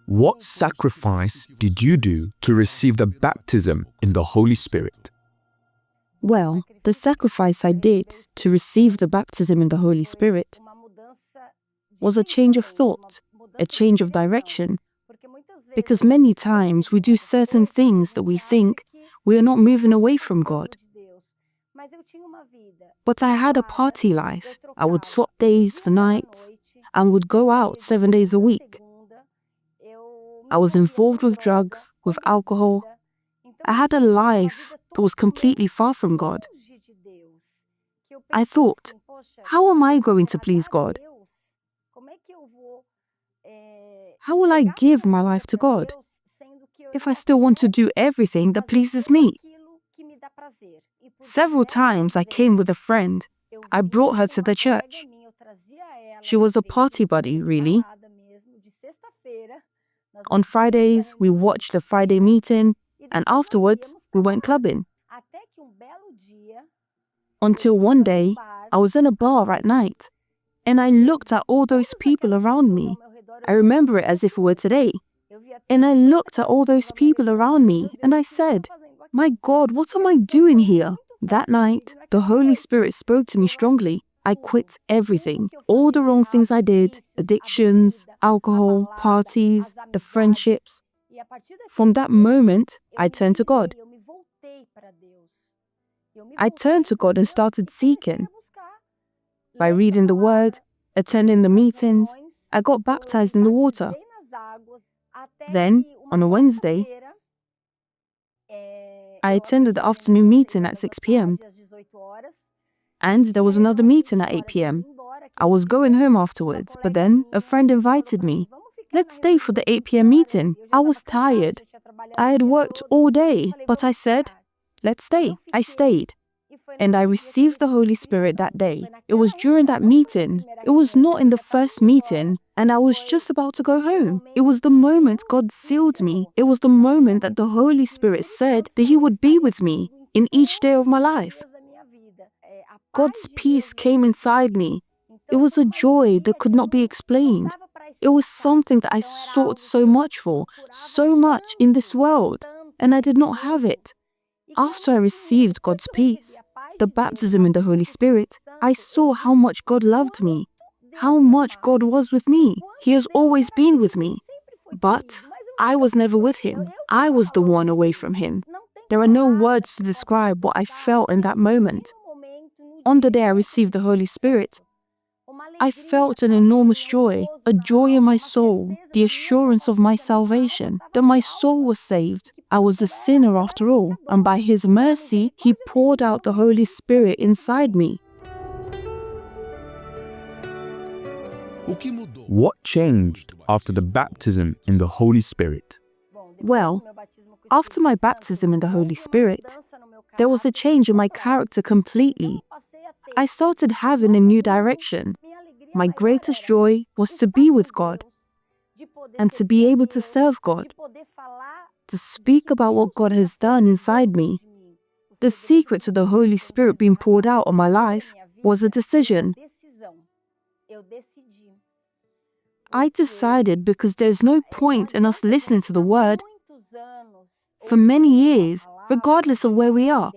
What sacrifice did you do to receive the baptism in the Holy Spirit? Well, the sacrifice I did to receive the baptism in the Holy Spirit was a change of thought, a change of direction, because many times we do certain things that we think we are not moving away from God. But I had a party life. I would swap days for nights and would go out 7 days a week. I was involved with drugs, with alcohol. I had a life that was completely far from God. I thought, how am I going to please God? How will I give my life to God if I still want to do everything that pleases me? Several times I came with a friend. I brought her to the church. She was a party buddy, really. On Fridays, we watched the Friday meeting, and afterwards, we went clubbing. Until one day, I was in a bar at night, and I looked at all those people around me. I remember it as if it were today. And I looked at all those people around me, and I said, my God, what am I doing here? That night, the Holy Spirit spoke to me strongly. I quit everything, all the wrong things I did, addictions, alcohol, parties, the friendships. From that moment, I turned to God. I turned to God and started seeking. By reading the Word, attending the meetings, I got baptized in the water. Then, on a Wednesday, I attended the afternoon meeting at 6 p.m. And there was another meeting at 8 p.m. I was going home afterwards, but then a friend invited me. Let's stay for the 8 p.m. meeting. I was tired. I had worked all day, but I said, let's stay. I stayed. And I received the Holy Spirit that day. It was during that meeting. It was not in the first meeting, and I was just about to go home. It was the moment God sealed me. It was the moment that the Holy Spirit said that He would be with me in each day of my life. God's peace came inside me. It was a joy that could not be explained. It was something that I sought so much for, so much in this world, and I did not have it. After I received God's peace, the baptism in the Holy Spirit, I saw how much God loved me, how much God was with me. He has always been with me. But I was never with Him. I was the one away from Him. There are no words to describe what I felt in that moment. On the day I received the Holy Spirit, I felt an enormous joy, a joy in my soul, the assurance of my salvation, that my soul was saved. I was a sinner after all, and by His mercy, He poured out the Holy Spirit inside me. What changed after the baptism in the Holy Spirit? Well, after my baptism in the Holy Spirit, there was a change in my character completely. I started having a new direction. My greatest joy was to be with God and to be able to serve God, to speak about what God has done inside me. The secret to the Holy Spirit being poured out on my life was a decision. I decided because there's no point in us listening to the Word for many years, regardless of where we are.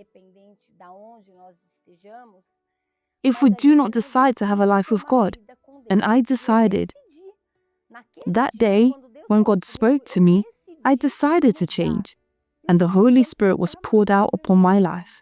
If we do not decide to have a life with God, and I decided, that day when God spoke to me, I decided to change, and the Holy Spirit was poured out upon my life.